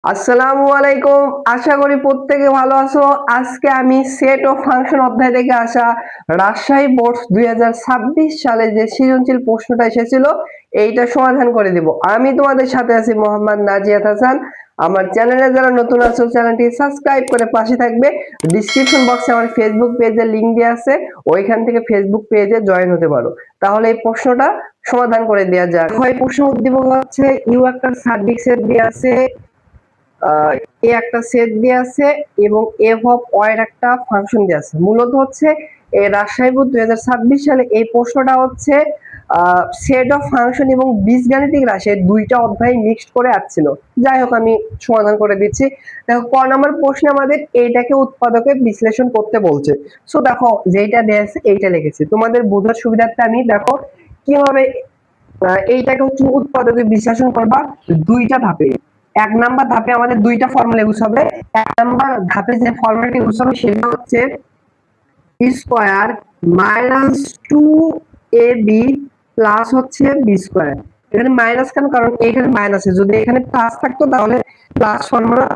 আসসালামু আলাইকুম। আশা করি প্রত্যেকে ভালো আছো। আজকে আমি সেট ও ফাংশন অধ্যায় থেকে আসা রাজশাহী বোর্ড 2026 সালে যে সৃজনশীল প্রশ্নটা এসেছিল এইটা সমাধান করে দিব। আমি তোমাদের সাথে আছি মোহাম্মদ নাজিয়াত হাসান। আমার চ্যানেলে যারা নতুন আছো চ্যানেলটি সাবস্ক্রাইব করে পাশে থাকবে। ডিসক্রিপশন বক্সে আমার ফেসবুক পেজের লিংক দেওয়া আছে, ওইখান থেকে ফেসবুক পেজে জয়েন হতে পারো। তাহলে এই প্রশ্নটা সমাধান করে দেওয়া যাক। এই প্রশ্ন উদ্দীপক হচ্ছে ইউ একটা সার্ভিস সেট দেওয়া আছে, এ একটা সেট দেওয়া আছে এবং এফ অফ ও এর একটা ফাংশন দেওয়া আছে। মূলত হচ্ছে রাজশাহী বোর্ড 2026 সালে এই প্রশ্নটা হচ্ছে সেট অফ ফাংশন এবং বীজগাণিতিক রাশি দুইটা অধ্যায় মিক্সড করে আসছিল। যাই হোক আমি সমাধান করে দিচ্ছি। দেখো ক নম্বর প্রশ্নে আমাদের এইটাকে উৎপাদকে বিশ্লেষণ করতে বলছে। সো দেখো যেটা দেওয়া আছে এইটা লিখেছি, তোমাদের বোঝার সুবিধার্থে আমি দেখো কিভাবে এইটাকে হচ্ছে উৎপাদকে বিশ্লেষণ করবা দুইটা ধাপে। এক নাম্বার ধাপে আমাদের দুইটা ফর্মুলা ইউজ হবে। এক নাম্বার ধাপে যে ফর্মুলাটি ইউজ হবে সেটা হচ্ছে স্কয়ার মাইনাস 2ab প্লাস হচ্ছে বি স্কয়ার। এখানে মাইনাস কেন? কারণ এখানে মাইনাস আছে, যদি এখানে প্লাস থাকতো তাহলে প্লাস ফর্মুলা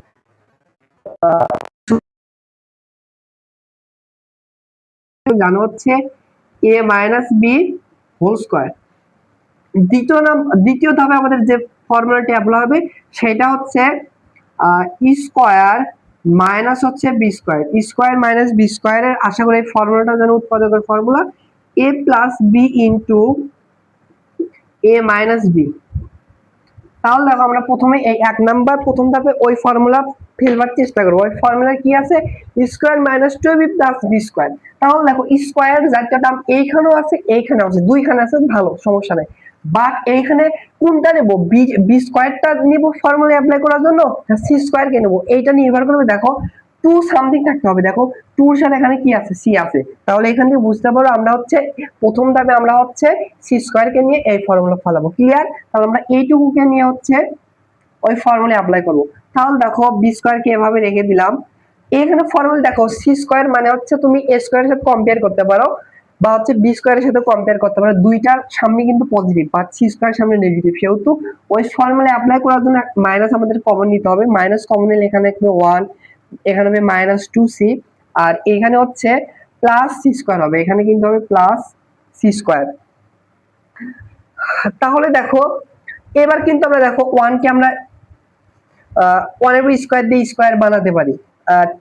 জানো হচ্ছে a minus B whole square. দ্বিতীয় ধাপে আমাদের যে ফর্মুলাটি অ্যাপ্লাই হবে সেটা হচ্ছে স্কয়ার মাইনাস হচ্ছে B square. Square minus B স্কয়ারের আশা করি এই ফর্মুলাটা যেন উৎপাদকের formula A plus B into A minus B. তাহলে দেখো আমরা প্রথমে এই এক নাম্বার প্রথম ধাপে ওই ফর্মুলা ফেলবার চেষ্টা করবো। ওই ফর্মুলা কি আছে? Square minus 2ab plus B square. তাহলে দেখো স্কয়ার যার টার্ম এইখানেও আছে এইখানেও আছে, দুইখানে আছে, ভালো সমস্যা নেই। বাট এইখানে কোনটা নেব? বি স্কয়ারটা নেব ফর্মুলা অ্যাপ্লাই করার জন্য, সি স্কয়ার কে নেব? এইটা নির্ভর করবে দেখো টু সামথিং থাকতে হবে। দেখো টুর সাথে এখানে কি আছে? সি আছে। তাহলে এখান থেকে বুঝতে পারো আমরা হচ্ছে প্রথম ধাপে আমরা হচ্ছে সি স্কয়ার কে নিয়ে এই ফর্মুলা ফলাবো। ক্লিয়ার? তাহলে আমরা এইটুকুকে নিয়ে হচ্ছে ওই ফর্মুলা অ্যাপ্লাই করব। তাহলে দেখো বি স্কয়ার কে এভাবে রেখে দিলাম। এখানে ফর্মুলা দেখো সি স্কয়ার মানে হচ্ছে তুমি এ স্কয়ারের সাথে কম্পেয়ার করতে পারো বা হচ্ছে বি স্কয়ারের সাথে কম্পেয়ার করতে পারো। দুইটার সামনে কিন্তু পজিটিভ বা সি স্কয়ারের সামনে নেগেটিভ, সেহেতু ওই ফর্মুলা অ্যাপ্লাই করার জন্য মাইনাস আমাদের কমন নিতে হবে। মাইনাস কমন নিলে এখানে হবে 1, এখানে হবে মাইনাস 2c, আর এখানে হচ্ছে প্লাস সি স্কয়ার হবে। এখানে কিন্তু হবে প্লাস সি স্কয়ার। তাহলে দেখো এবার কিন্তু আমরা দেখো 1 কে আমরা 1 এর স্কয়ার দিয়ে স্কয়ার বানাতে পারি।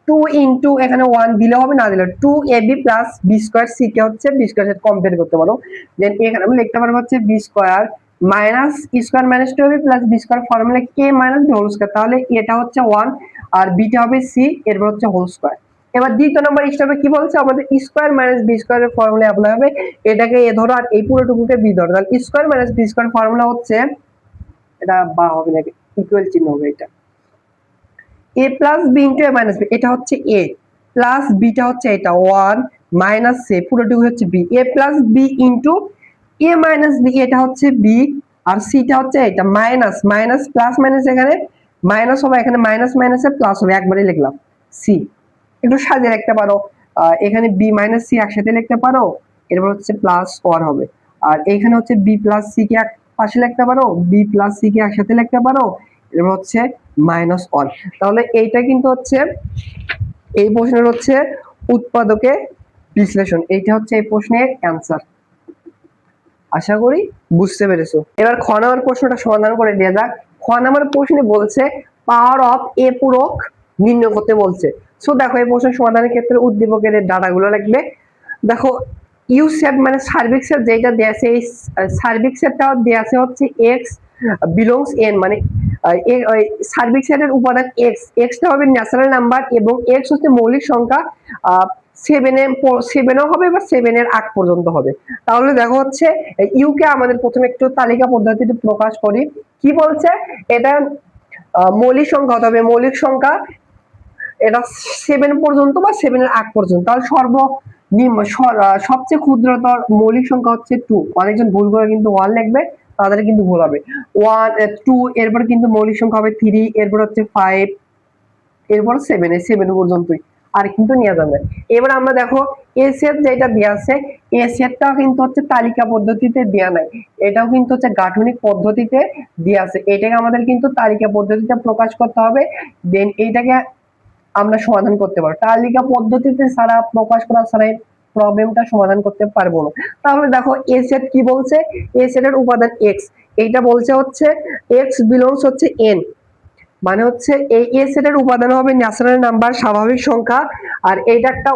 2 ইনটু এখানে 1 দিলে হবে, না দিলে 2ab plus B square. C কে হচ্ছে বি স্কয়ারের সাথে কম্পেয়ার করতে পারো। দেন এখানে আমরা লিখতে পারবো হচ্ছে B square minus square minus 2ab plus B square formula কে মাইনাস বি হোল স্কয়ার। তাহলে এটা হচ্ছে 1 আর বিটা হবে সি, এরপর হচ্ছে হোল স্কয়ার। এবার দ্বিতীয় নম্বর স্টেপে কি বলছে? আমাদের স্কয়ার মাইনাস বি স্কয়ারের ফর্মুলা অ্যাপ্লাই হবে। এটাকে এ ধরো আর এই পুরোটুকুকে বি ধরো। তাহলে square minus B square formula হচ্ছে, এটা বা হবে না, ইকুয়াল চিহ্ন হবে, এটা a plus B into A minus B. এটা হচ্ছে এ প্লাস বিটা হচ্ছে এটা 1 মাইনাস সি, পুরোটুকু হচ্ছে B. A plus B into A minus B, এটা হচ্ছে বি, আর সিটা হচ্ছে এটা মাইনাস মাইনাস প্লাস মাইনাস, এখানে মাইনাস হবে, এখানে মাইনাস মাইনাসে প্লাস হবে, একবারই লিখলাম সি। একটু সাজিয়ে লিখতে পারো, এখানে বি মাইনাস সি একসাথে লিখতে পারো, এরপর হচ্ছে প্লাস 1 হবে। আর এখানে হচ্ছে বি প্লাস সি কে এক পাশে লিখতে পারো, বি প্লাস সি কে একসাথে লিখতে পারো, এরপর হচ্ছে মাইনাস 1। তাহলে এইটা কিন্তু হচ্ছে এই প্রশ্নের হচ্ছে উৎপাদকে বিশ্লেষণ। এইটা হচ্ছে এই প্রশ্নের অ্যান্সার। আশা করি বুঝতে পেরেছো। এবার খ নাম্বার প্রশ্নটা সমাধান করে দেওয়া যাক। খ নাম্বার প্রশ্নে বলছে পাওয়ার অফ এ পূরক নির্ণয় করতে বলছে। সো দেখো এই প্রশ্নের সমাধানের ক্ষেত্রে উদ্দীপকের ডাটাগুলো লাগবে। দেখো ইউ সেট মানে সার্বিক সেট যেটা দেয়া আছে, এই সার্বিক সেটটা দেয়া আছে হচ্ছে এক্স বিলংস এন, মানে সার্বিক সেটের উপাদান এক্স। এক্সটা হবে ন্যাচারাল নাম্বার এবং এক্স হচ্ছে মৌলিক সংখ্যা। সেভেনও হবে বা 7 এর আগ পর্যন্ত হবে। তাহলে দেখো হচ্ছে ইউ কে আমাদের প্রথমে একটু তালিকা পদ্ধতিতে প্রকাশ করি। কি বলছে? এটা মৌলিক সংখ্যা হতে হবে, মৌলিক সংখ্যা এটা 7 পর্যন্ত বা 7 এর আগ পর্যন্ত। তাহলে সর্বনিম্ন সবচেয়ে ক্ষুদ্রতর মৌলিক সংখ্যা হচ্ছে 2। অনেকজন ভুল করে কিন্তু 1 লিখবে, তাদের কিন্তু ভুল হবে। 1 2, এরপর কিন্তু মৌলিক সংখ্যা হবে 3, এরপর হচ্ছে 5, এরপর 7 পর্যন্তই। আর কিন্তু নেওয়া যাবে। এবার আমরা দেখো এ সেট যেটা দেওয়া আছে, এ সেটটাও কিন্তু হচ্ছে তালিকা পদ্ধতিতে দেওয়া নাই, এটাও কিন্তু হচ্ছে গাঠনিক পদ্ধতিতে দেওয়া আছে। এটাকে আমাদের কিন্তু তালিকা পদ্ধতিতে প্রকাশ করতে হবে, দেন এইটাকে আমরা সমাধান করতে পারবো। তালিকা পদ্ধতিতে ছাড়া, প্রকাশ করা ছাড়া প্রবলেমটা সমাধান করতে পারবো না। তাহলে দেখো এ সেট কি বলছে, এ সেটের উপাদান এক্স, এইটা বলছে হচ্ছে এক্স বিলংস হচ্ছে এন, মানে হচ্ছে এই এ সেটের উপাদান হবে ন্যাচারাল নাম্বার, স্বাভাবিক সংখ্যা। আর এইটা একটা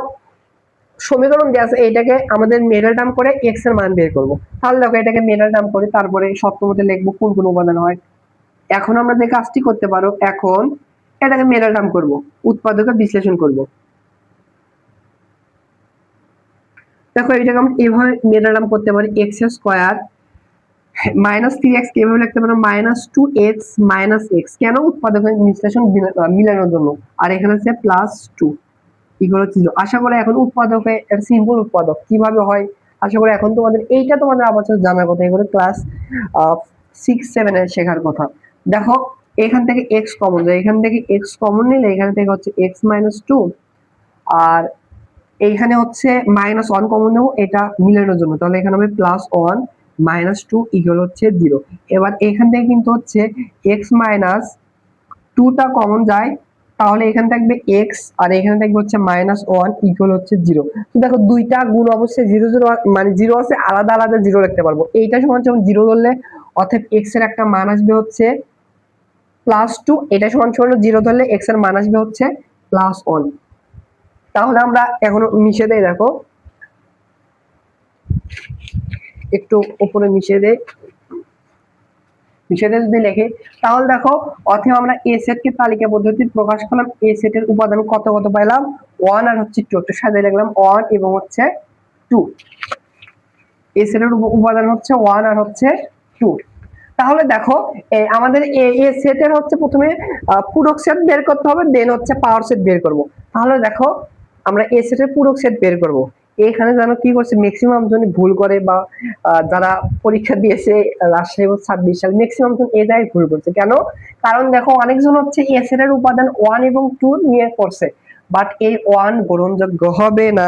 সমীকরণ দেওয়া আছে, এইটাকে আমাদের মেডাল টার্ম করে এক্স এর মান বের করব। তাহলে দেখো এটাকে মেডাল টার্ম করে তারপরে শর্ত মতে লিখবো কোন কোন উপাদান হয়। এখন আমরা যে কাজটি করতে পারো, এখন এটাকে মেডাল টার্ম করব, উৎপাদকে বিশ্লেষণ করব। দেখো এটাকে আমরা এভাবে মেডাল টার্ম করতে পারি, এক্স স্কয়ার মাইনাস 3x কিভাবে লিখতে পারো, মাইনাস 2x মাইনাস এক্স, কেন উৎপাদকের বিশ্লেষণ মিলানোর জন্য। আর এখানে আছে প্লাস 2 ইকুয়াল 0। আশা করি এখন উৎপাদকে এর সিম্পল উৎপাদক কিভাবে হয়, আশা করি এখন তোমাদের এইটা তোমাদের আপাতত জানার কথা, এগুলো ক্লাস 6-7 এ শেখার কথা। দেখো এখান থেকে x কমন যায়, এখান থেকে x কমন নিলে এখান থেকে হচ্ছে x - 2, আর এইখানে হচ্ছে -1 কমন নেব এটা মিলানোর জন্য, তাহলে এখানে হবে +1 - 2 ইকুয়াল হচ্ছে 0। এবার এখান থেকে কিন্তু হচ্ছে x - 2 টা কমন যায়, তাহলে এখানে থাকবে x আর এখানে থাকবে হচ্ছে -1 ইকুয়াল হচ্ছে 0। তো দেখো দুইটা গুণ অবশ্যই 0 0 মানে 0 আছে, আলাদা আলাদা 0 লিখতে পারবো। এইটা সমান সমান 0 ধরলে অতএব x এর একটা মান আসবে হচ্ছে +2, এটা সমান সমান 0 ধরলে x এর মান আসবে হচ্ছে +1। তাহলে আমরা এখন মিশে দেই, দেখো একটু উপরে মিশে দেই, মিশে দিয়ে যদি লিখে তাহলে দেখো অথবা আমরা এ সেট কে তালিকা পদ্ধতিতে প্রকাশ করলাম, এ সেটের উপাদান কত কত পাইলাম 1 আর হচ্ছে 2, একটু সাজিয়ে লিখলাম 1 এবং হচ্ছে 2। এ সেটের উপাদান হচ্ছে 1 আর হচ্ছে 2। তাহলে দেখো আমাদের এ সেটের হচ্ছে প্রথমে পূরক সেট বের করতে হবে, দেন হচ্ছে পাওয়ার সেট বের করব। তাহলে দেখো আমরা এ সেটের পূরক সেট বের করব। এখানে জানো কি করছে, ম্যাক্সিমাম জন ভুল করে, বা যারা পরীক্ষা দিয়েছে রাজশাহী 26 সাল ম্যাক্সিমাম জন এই জায়গায় ভুল করছে। কেন? কারণ দেখো অনেকজন হচ্ছে এ সেটের উপাদান 1 এবং 2 নিয়ে করছে, বাট এই 1 গ্রহণযোগ্য হবে না।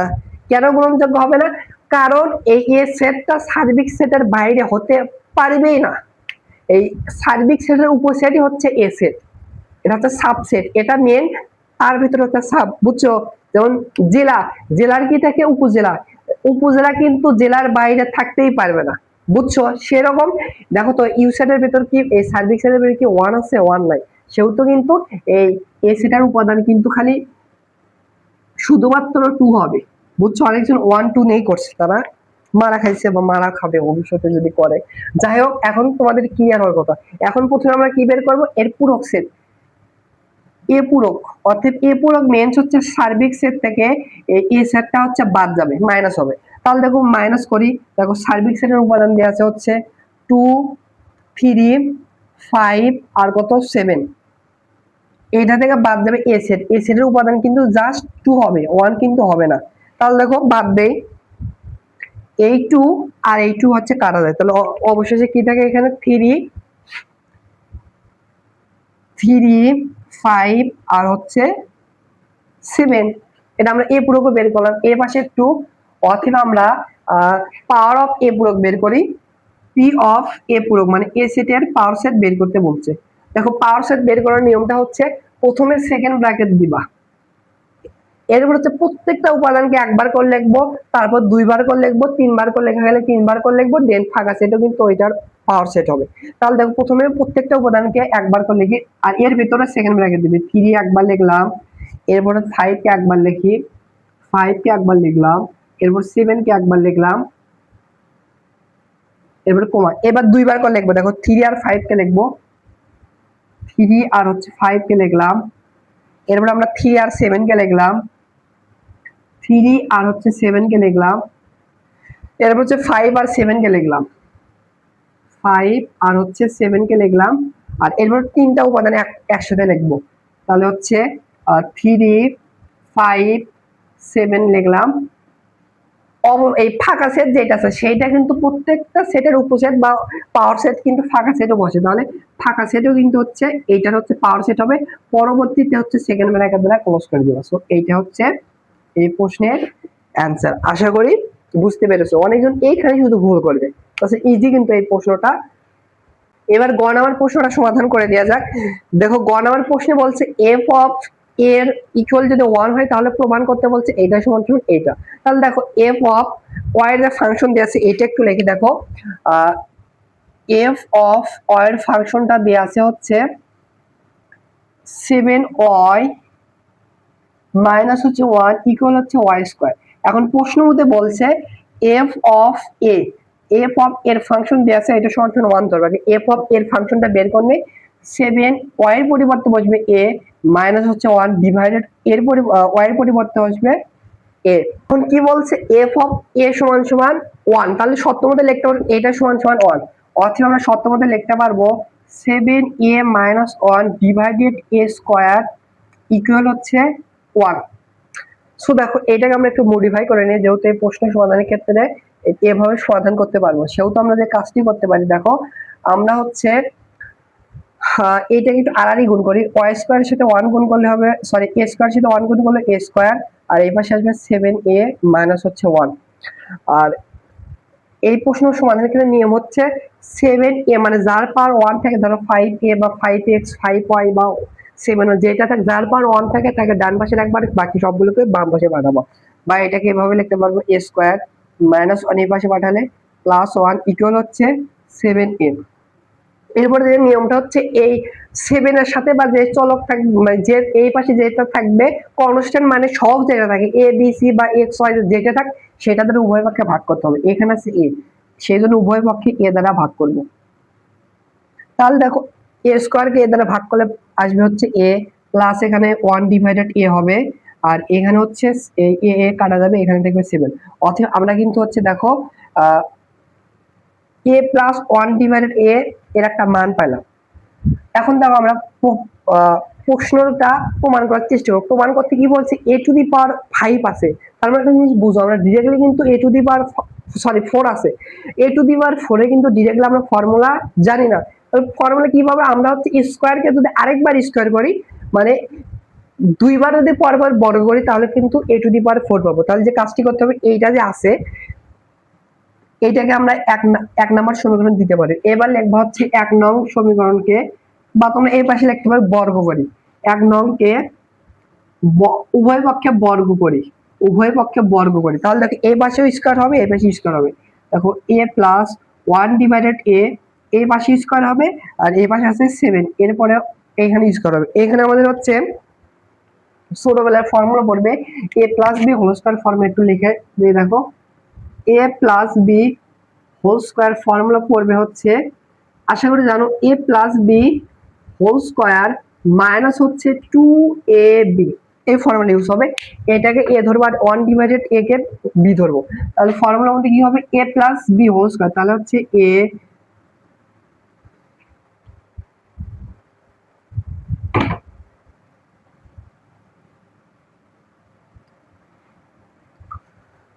কেন গ্রহণযোগ্য হবে না? কারণ এই এ সেটটা সার্বিক সেটের বাইরে হতে পারবেই না। এই সার্বিক সেটের উপসেটই হচ্ছে এ সেট, এটা হচ্ছে সাবসেট, এটা মেন, তার ভিতরে হচ্ছে সাব, বুঝছো? যেমন জেলা, জেলার কি থাকে উপজেলা, উপজেলা কিন্তু জেলার বাইরে থাকতেই পারবে না, বুঝছো? সেরকম দেখো তো ইউ সেটের ভিতর কি এই সার্বিক সেটের ভিতর কি 1 আছে, 1 নাই, সেহেতু কিন্তু এই এ সেটের উপাদান কিন্তু খালি শুধুমাত্র 2 হবে, বুঝছো? অনেকজন 1 2 নেই করছে, তারা মারা খাইছে বা মারা খাবে ভবিষ্যতে যদি করে। যাই হোক এখন তোমাদের ক্লিয়ার হওয়ার কথা। এখন প্রথমে আমরা কি বের করব, এর পূরক সেট, এ পূরক, অর্থাৎ এ পূরক মেন্স হচ্ছে সার্বিক সেট থেকে এই সেটটা হচ্ছে বাদ যাবে, মাইনাস হবে। তাহলে দেখো মাইনাস করি, দেখো সার্বিক সেটের উপাদান দেওয়া আছে হচ্ছে 2 3 5 আর কত 7, এটা থেকে বাদ যাবে এ সেট, এ সেটের উপাদান কিন্তু জাস্ট 2 হবে, 1 কিন্তু হবে না। তাহলে দেখো বাদ দেই, এই 2 আর এই 2 হচ্ছে কাটা যায়, তাহলে অবশেষে কি থাকে এখানে 3 5 আর হচ্ছে 7। এটা আমরা এ পূরক বের করলাম, এ পাশে 2, অথবা আমরা পাওয়ার অফ এ পূরক বের করি, পি অফ এ পূরক মানে এ সেটের পাওয়ার সেট বের করতে বলছে। দেখো পাওয়ার সেট বের করার নিয়মটা হচ্ছে প্রথমে সেকেন্ড ব্র্যাকেট দিবা, এরপর হচ্ছে প্রত্যেকটা উপাদানকে একবার করে লিখবো, তারপর দুইবার করে লিখবো, তিনবার করে লেখা গেলে তিনবার করে লিখবো, দেন ফাঁকা সেটও কিন্তু ওইটার পাওয়ার সেট হবে। তাহলে দেখো প্রথমে প্রত্যেকটা উপাদানকে একবার করে লিখি, আর এর ভিতরে সেকেন্ড ব্র্যাকেট দিবি, 3 একবার লিখলাম, এরপরে 5 কে একবার লিখি, 5 কে একবার লিখলাম, এরপর 7 কে একবার লিখলাম, এরপর কমা, এবার দুইবার করে লিখবো, দেখো 3 আর 5 কে লিখবো, 3 আর হচ্ছে 5 কে লিখলাম, এরপর আমরা 3 আর 7 কে লিখলাম, 3 আর হচ্ছে 7 কে লিখলাম, এরপর হচ্ছে 5 আর 7 কে লিখলাম, 5 আর হচ্ছে 7 কে লিখলাম, আর এরপর তিনটা উপাদান একসাথে লিখবো, তাহলে হচ্ছে 3 5 7 লিখলাম, এই ফাঁকা সেট যেটা আছে সেইটা কিন্তু প্রত্যেকটা সেটের উপসেট বা পাওয়ার সেট কিন্তু ফাঁকা সেটও বসে, তাহলে ফাঁকা সেটও কিন্তু হচ্ছে এইটার হচ্ছে পাওয়ার সেট হবে, পরবর্তীতে হচ্ছে সেকেন্ড ব্র্যাকেট দ্বারা ক্লোজ করে দিবা। সো এইটা হচ্ছে এই প্রশ্নের অ্যান্সার। আশা করি বুঝতে পেরেছো। অনেকজন এইখানে শুধু ভুল করবে, তাহলে ইজি কিন্তু এই প্রশ্নটা। এবার গ নাম্বার প্রশ্নটা সমাধান করে দেওয়া যাক। দেখো গ নাম্বার প্রশ্নে বলছে এফ অফ এর ইকুয়াল যদি 1 হয় তাহলে প্রমাণ করতে বলছে এইটা সমান সমান এইটা। তাহলে দেখো এফ অফ ওয়াই এর যে ফাংশন দেওয়া আছে এটা একটু লিখে দেখো। এফ অফ ওয়াই এর ফাংশনটা দেওয়া আছে হচ্ছে 7y মাইনাস হচ্ছে 1 ইকুয়াল হচ্ছে y স্কয়ার। এখন প্রশ্নের মধ্যে বলছে F of A, F of এর ফাংশন দেওয়া আছে এটা সমান সমান 1 ধরবে। এফ অফ এর ফাংশনটা বের করলে 7y এর পরিবর্তে বসবে a মাইনাস হচ্ছে 1 ডিভাইডেড এর y এর পরিবর্তে বসবে a। এখন কি বলছে এফ অফ a সমান সমান 1, তাহলে সত্য মধ্যে লিখতে পারবো এটা সমান সমান 1, অথবা আমরা সত্য মধ্যে লিখতে পারবো 7a minus 1 divided a square equal হচ্ছে 1। সো দেখো এটাকে আমরা একটু মডিফাই করে নিই, যেহেতু এই প্রশ্ন সমাধানের ক্ষেত্রে এভাবে সমাধান করতে পারবো, সেহেতু আমরা যে কাজটি করতে পারি দেখো আমরা হচ্ছে এইটাকে একটু আড়াআড়ি গুণ করি। ওয়াই স্কয়ারের সাথে 1 গুণ করলে হবে, সরি এ স্কয়ারের সাথে 1 গুণ করলে এ স্কয়ার, আর এই পাশে আসবে 7a মাইনাস হচ্ছে 1। আর এই প্রশ্ন সমাধানের ক্ষেত্রে নিয়ম হচ্ছে 7a মানে যার পাওয়ার 1 থাকে, ধরো 5a বা 5x 5y বা 7 যেটা থাকে যার পাওয়ার 1 থাকে তাকে ডান পাশে রাখবার, বাকি সবগুলোকে বাম পাশে পাঠাবো। বা এটাকে এভাবে লিখতে পারবো a স্কয়ার মাইনাস 1 এই পাশে পাঠালে প্লাস 1 ইকুয়াল হচ্ছে 7a। এরপরে যে নিয়মটা হচ্ছে এই 7 এর সাথে বা যে চলক থাকবে মানে যে এই পাশে যেটা থাকবে কনস্ট্যান্ট মানে সব যেটা থাকে a b c বা x y যেটা থাকে সেটা দ্বারা উভয় পক্ষে ভাগ করতে হবে। এখানে আছে a, সেই জন্য উভয় পক্ষে a দ্বারা ভাগ করব। তাহলে দেখো a স্কয়ার কে a দ্বারা ভাগ করলে আসবে হচ্ছে a প্লাস এখানে 1 ডিভাইডেড a হবে, আর এখানে হচ্ছে a কাটা যাবে, এখানে থাকবে 7। অথবা আমরা কিন্তু হচ্ছে দেখো a প্লাস 1 ডিভাইডেড a এর একটা মান পেলাম। এখন দেখো আমরা প্রশ্নটা প্রমাণ করার চেষ্টা করব। প্রমাণ করতে কি বলছে a টু দি পাওয়ার 5 আছে, তার মানে একটা জিনিস বুঝো আমরা ডিরেক্টলি কিন্তু a টু দি পাওয়ার 4 আছে, a টু দি পাওয়ার 4 এ কিন্তু ডিরেক্টলি আমরা ফর্মুলা জানি না। তাহলে ফর্মুলা কিভাবে আমরা হচ্ছে স্কয়ার কে যদি আরেকবার স্কয়ার করি মানে দুইবার যদি পরপর বর্গ করি তাহলে কিন্তু a টু দি পাওয়ার 4 পাবো। তাহলে যে কাজটি করতে হবে এইটা যে আছে এইটাকে আমরা এক নম্বর সমীকরণ দিতে পারি। এবার লিখবো হচ্ছে 1 নং সমীকরণকে, বা তোমরা এই পাশে লিখতে পারো বর্গ করি। 1 নং কে উভয় পক্ষে বর্গ করি, উভয় পক্ষে বর্গ করি। তাহলে দেখো এই পাশেও স্কয়ার হবে এই পাশে স্কয়ার হবে। দেখো a প্লাস 1 ডিভাইডেড a এই পাশে স্কয়ার হবে, আর এই পাশে আছে 7 এরপরে এইখানে স্কয়ার হবে। এখানে আমাদের হচ্ছে ছোটবেলার ফর্মুলা পড়বে a plus b whole square ফর্মে একটু লিখে দিয়ে দেখো a plus b whole square formula পড়বে হচ্ছে, আশা করি জানো, a plus b whole square minus হচ্ছে 2ab এই ফর্মুলা ইউজ হবে। এটাকে a ধরবো আর 1 ডিভাইডেড a কে b ধরবো, তাহলে ফর্মুলার মধ্যে কি হবে a plus b whole square, তাহলে হচ্ছে a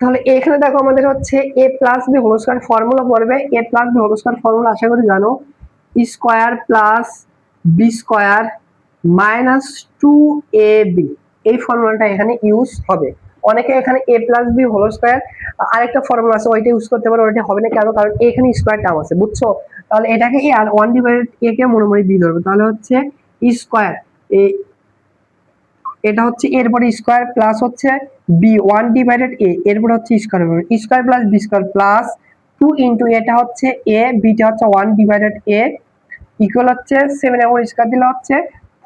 তাহলে এখানে দেখো আমাদের হচ্ছে a plus b whole square formula পড়বে। a plus b whole square formula আশা করি জানো, square plus b square minus 2ab এই ফর্মুলাটা এখানে ইউজ হবে। অনেকে এখানে a plus b whole square আরেকটা ফর্মুলা আছে ওইটা ইউজ করতে পারো, ওইটা হবে না কেন, কারণ এখানে স্কয়ার টার্ম আছে বুঝছো। তাহলে এটাকে a আর 1 ডিভাইডেড a কে মনে মনে b ধরবে, তাহলে হচ্ছে স্কয়ার এটা হচ্ছে এরপরে স্কয়ার প্লাস হচ্ছে বি 1 ডিভাইডেড এ এরপরে হচ্ছে স্কয়ার হবে square plus B square plus 2 into এটা হচ্ছে এ বিটা হচ্ছে 1 ডিভাইডেড এ ইকুয়াল হচ্ছে 7 এর স্কয়ার দিলে হচ্ছে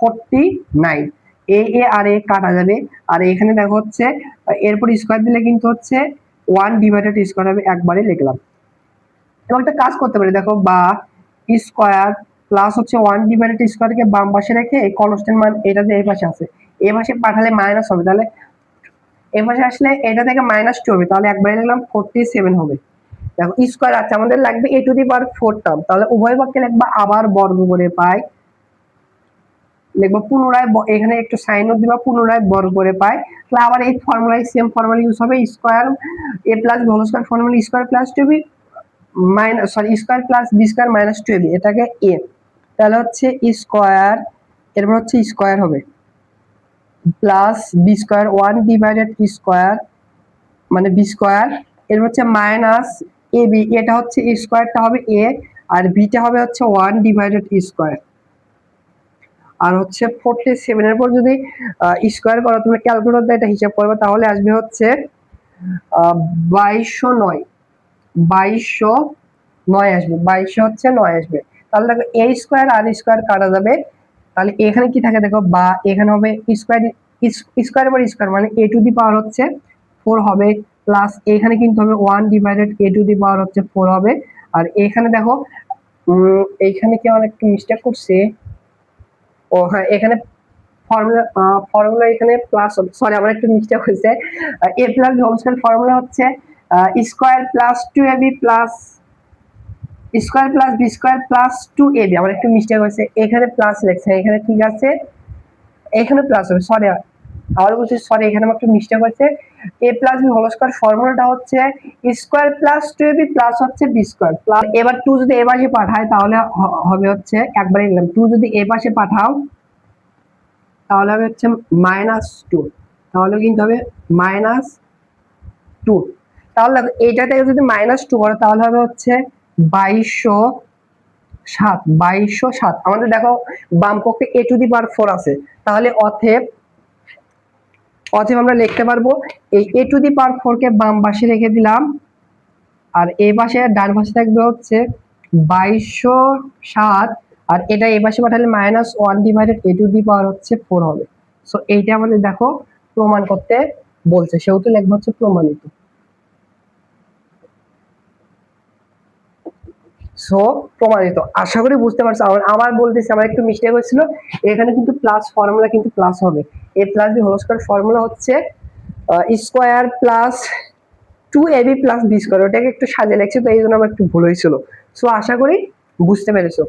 49। এ আর এ কাটা যাবে, আর এখানে দেখো হচ্ছে এরপর স্কয়ার দিলে কিন্তু হচ্ছে 1 ডিভাইডেড স্কয়ার হবে, একবারে লিখলাম। এবং একটা কাজ করতে পারি দেখো, বা স্কয়ার প্লাস হচ্ছে 1 ডিভাইডেড স্কয়ারকে বাম পাশে রেখে কনস্ট্যান্ট মান এটা যে এই পাশে আছে এই পাশে পাঠালে মাইনাস হবে, তাহলে এই পাশে আসলে এটা থেকে -2 হবে, তাহলে একবারে লিখলাম 47 হবে। দেখো স্কয়ার আছে আমাদের লাগবে a to the power 4 term, তাহলে উভয় পক্ষে লিখবা আবার বর্গ করে পাই লিখবো পুনরায় এখানে একটু সাইনও দিবা, পুনরায় বর্গ করে পাই। তাহলে আবার এই ফর্মুলায় সেম ফর্মুলা ইউজ হবে, square A plus whole square formula square plus two B minus square plus B square minus two B, এটাকে এ, তাহলে হচ্ছে স্কয়ার, এরপর হচ্ছে স্কয়ার হবে plus B square 1 divided square মানে বি স্কয়ার, এর হচ্ছে মাইনাস এ বি, এটা হচ্ছে স্কয়ারটা হবে এ আর বিটা হবে হচ্ছে 1 ডিভাইডেড স্কয়ার। আর হচ্ছে 47 এর পর যদি স্কয়ার করো তুমি ক্যালকুলেটর দিয়ে এটা হিসাব করবে, তাহলে আসবে হচ্ছে 2209, 2209 আসবে, 2200 হচ্ছে 9 আসবে। তাহলে দেখো a স্কয়ার আর স্কয়ার কাটা যাবে, তাহলে এখানে কি থাকে দেখো, বা এখানে হবে স্কয়ার, স্কয়ার পর স্কয়ার মানে a টু দি পাওয়ার হচ্ছে 4 হবে, প্লাস এখানে কিন্তু হবে 1 ডিভাইডেড a টু দি পাওয়ার হচ্ছে 4 হবে। আর এখানে দেখো এইখানে কি আমার একটু মিস্টেক করছে, ও হ্যাঁ এখানে ফর্মুলা এখানে প্লাস হবে, সরি আমার একটু মিস্টেক হয়েছে, a plus whole square formula হচ্ছে square plus 2ab plus square plus B square plus 2ab, আমার একটু মিস্টেক হয়েছে, এখানে প্লাস লেখছে, এখানে ঠিক আছে, এখানে প্লাস হবে, সরি আবার বলছি সরি, এখানে আমার একটু মিস্টেক হয়েছে। a plus B whole square ফর্মুলাটা হচ্ছে স্কয়ার প্লাস 2ab প্লাস হচ্ছে বি স্কয়ার প্লাস, এবার 2 যদি এ পাশে পাঠায় তাহলে হবে হচ্ছে একবারে নিলাম, 2 যদি এ পাশে পাঠাও তাহলে হবে হচ্ছে -2, তাহলে কিন্তু হবে -2, তাহলে এইটা থেকে যদি -2 করো তাহলে হবে হচ্ছে 2207, 2207। আমাদের দেখো বাম পক্ষে a টু দি পাওয়ার 4 আছে, তাহলে অতএব আমরা লিখতে পারবো এই a টু দি পাওয়ার 4 কে বাম পাশে রেখে দিলাম, আর এই পাশে ডান পাশে থাকবে হচ্ছে 2207, আর এটা এই পাশে পাঠালে -1 ডিভাইডেড a টু দি পাওয়ার হচ্ছে 4 হবে। সো এইটা আমাদের দেখো প্রমাণ করতে বলছে, সেহেতু লিখবো হচ্ছে প্রমাণিত। সো প্রমাণিত, আশা করি বুঝতে পারছো। আমার বলতেছি আমার একটু মিস্টেক হয়েছিল, এখানে কিন্তু প্লাস ফর্মুলা কিন্তু প্লাস হবে, a plus B whole square formula হচ্ছে square plus 2ab plus B square, ওটাকে একটু সাজিয়ে লিখছি তো এই জন্য আমার একটু ভুল হয়েছিল। সো আশা করি বুঝতে পেরেছো।